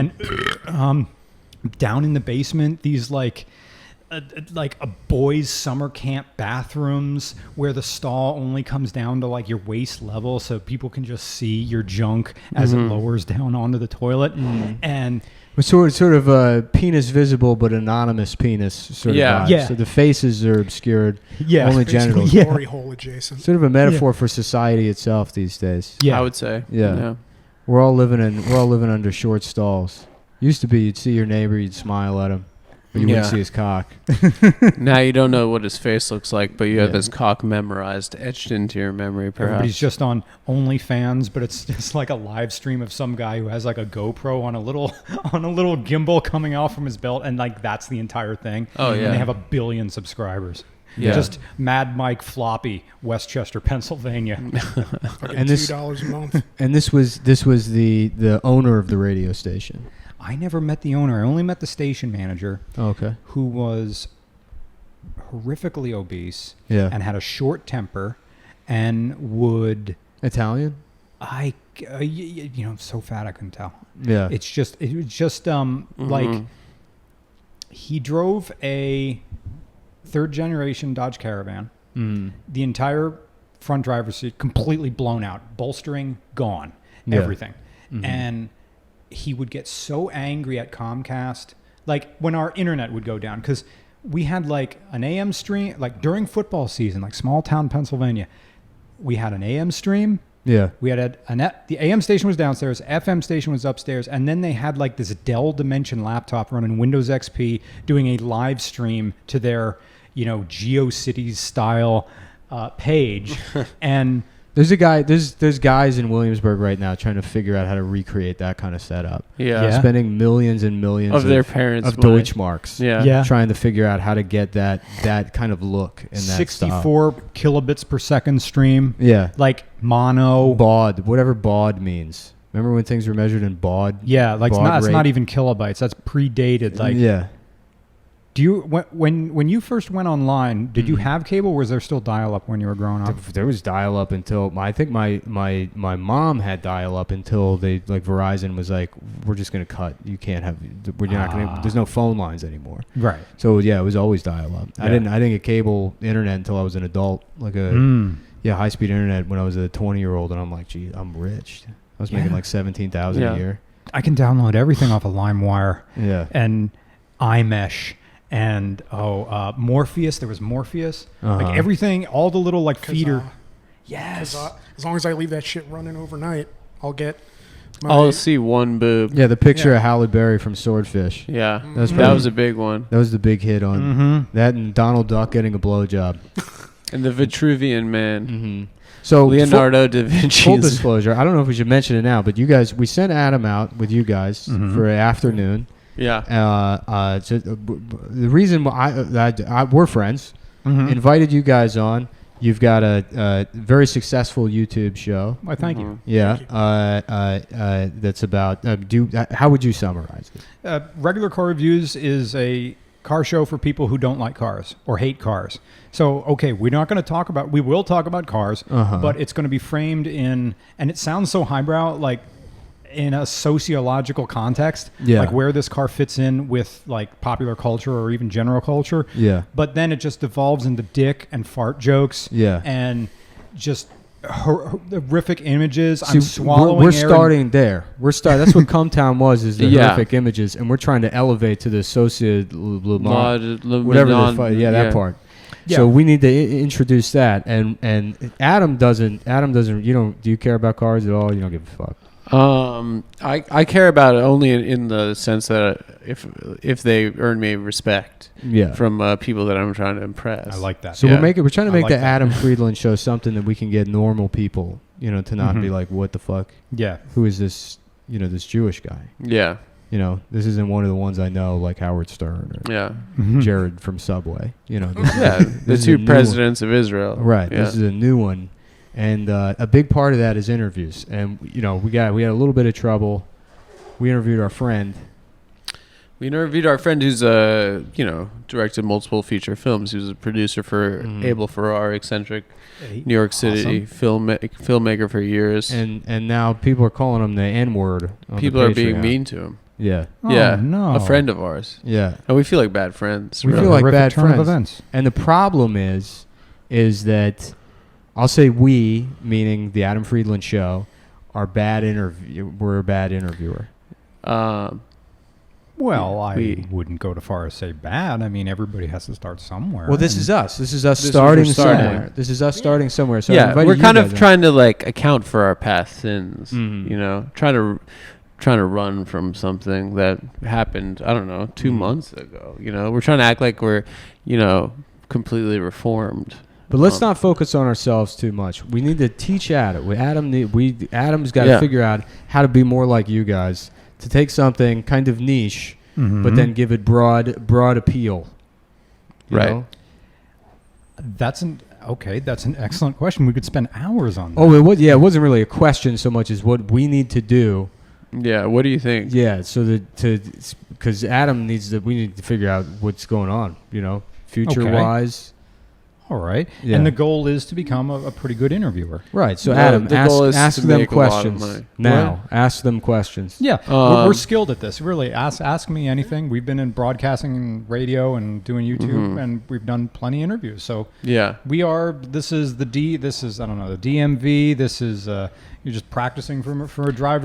And down in the basement, these like a boys' summer camp bathrooms where the stall only comes down to like your waist level, so people can just see your junk as it lowers down onto the toilet. And sort of penis visible but anonymous penis sort of vibe. Yeah. So the faces are obscured. Yeah. Only genitals. Glory hole adjacent. Sort of a metaphor for society itself these days. Yeah, I would say. Yeah. We're all living under short stalls. Used to be you'd see your neighbor, you'd smile at him, but you wouldn't see his cock. Now you don't know what his face looks like, but you have his cock memorized, etched into your memory, perhaps. Everybody's just on OnlyFans, but it's just like a live stream of some guy who has like a GoPro on a little gimbal coming off from his belt, and like that's the entire thing. Oh, yeah. And they have 1 billion subscribers. Yeah. Just Mad Mike Floppy, Westchester, Pennsylvania. And $2 a month. And this was the owner of the radio station. I never met the owner. I only met the station manager. Oh, okay. Who was horrifically obese. Yeah. And had a short temper, and would Italian. So fat I couldn't tell. Yeah. It was just like he drove a 3rd generation Dodge Caravan. The entire front driver's seat completely blown out, bolstering gone, everything. And he would get so angry at Comcast, like when our internet would go down, because we had like an AM stream, like during football season, like small town Pennsylvania, we had an AM stream. Yeah. We had the AM station was downstairs, FM station was upstairs, and then they had like this Dell Dimension laptop running Windows XP doing a live stream to their, GeoCities style page. And there's guys in Williamsburg right now trying to figure out how to recreate that kind of setup. Yeah. Spending millions and millions of their parents' of money. Deutschmarks. Yeah. Trying to figure out how to get that kind of look and that 64 kilobits per second stream. Yeah. Like mono. Baud, whatever baud means. Remember when things were measured in baud? Yeah, like baud it's not even kilobytes. That's predated. Like, yeah. Do you when you first went online, did you have cable, or was there still dial-up when you were growing up? There was dial-up until I think my mom had dial-up until they like Verizon was like, we're just gonna cut. You can't have. We're not gonna. There's no phone lines anymore. Right. So yeah, it was always dial-up. Yeah. I didn't get cable internet until I was an adult, like high-speed internet when I was a 20-year-old, and I'm like, gee, I'm rich. I was making like $17,000 a year. I can download everything off of LimeWire. Yeah. And iMesh. And Morpheus. There was Morpheus. Like everything, all the little like feeder. Yes. As long as I leave that shit running overnight, I'll get. I'll see one boob. Yeah, the picture of Halle Berry from Swordfish. Yeah, that was a big one. That was the big hit on that, and Donald Duck getting a blowjob. And the Vitruvian Man. So Leonardo da Vinci. Full disclosure, I don't know if we should mention it now, but you guys, we sent Adam out with you guys for an afternoon. Yeah. So the reason why we're friends, invited you guys on. You've got a very successful YouTube show. Why, thank you. Yeah. That's about. How would you summarize it? Regular Car Reviews is a car show for people who don't like cars or hate cars. So, okay, we will talk about cars, but it's going to be framed in, and it sounds so highbrow, like in a sociological context, like where this car fits in with like popular culture or even general culture. Yeah. But then it just devolves into dick and fart jokes. Yeah. And just horrific images. I'm swallowing we're air. Starting there. That's what Cumtown was, is the horrific images, and we're trying to elevate to the that part. Yeah. So we need to introduce that, and Adam doesn't. Do you care about cars at all? You don't give a fuck. I care about it only in the sense that if they earn me respect from people that I'm trying to impress. I like that. So we're trying to make the Adam Friedland show something that we can get normal people, to not be like, what the fuck? Yeah. Who is this, this Jewish guy? Yeah. This isn't one of the ones I know, like Howard Stern or Jared from Subway. The two presidents of Israel. Right. Yeah. This is a new one. And a big part of that is interviews. And, we had a little bit of trouble. We interviewed our friend. Who's, directed multiple feature films. He was a producer for Abel Ferrara, eccentric New York City filmmaker for years. And now people are calling him the N-word. People are being mean to him. Yeah. Yeah. no. A friend of ours. Yeah. And we feel like bad friends. We really. feel like Horrific bad turn of friends. events. And the problem is that I'll say we, meaning the Adam Friedland show, are bad we're a bad interviewer. Well, I wouldn't go too far as say bad. I mean, everybody has to start somewhere. Well, this is us. This is us This is starting we're starting. somewhere. This is us starting somewhere. So I Yeah, invited we're you kind guys of in. trying to like account for our past sins. Mhm. You know, trying to run from something that happened. I don't know, 2 months ago. You know, we're trying to act like we're, completely reformed. But let's not focus on ourselves too much. We need to teach Adam. Adam's got to figure out how to be more like you guys, to take something kind of niche, but then give it broad appeal. You Right. know? That's an excellent question. We could spend hours on that. Oh, it wasn't really a question so much as what we need to do. Yeah, what do you think? Yeah, so because Adam we need to figure out what's going on, future wise. All right. Yeah. And the goal is to become a pretty good interviewer. Right. So No, Adam, the goal is ask to them make a lot of questions money. now. Ask them questions. Yeah. We're skilled at this. Really, ask me anything. We've been in broadcasting and radio and doing YouTube, and we've done plenty of interviews. So Yeah. this is the DMV. This is you're just practicing for a driver's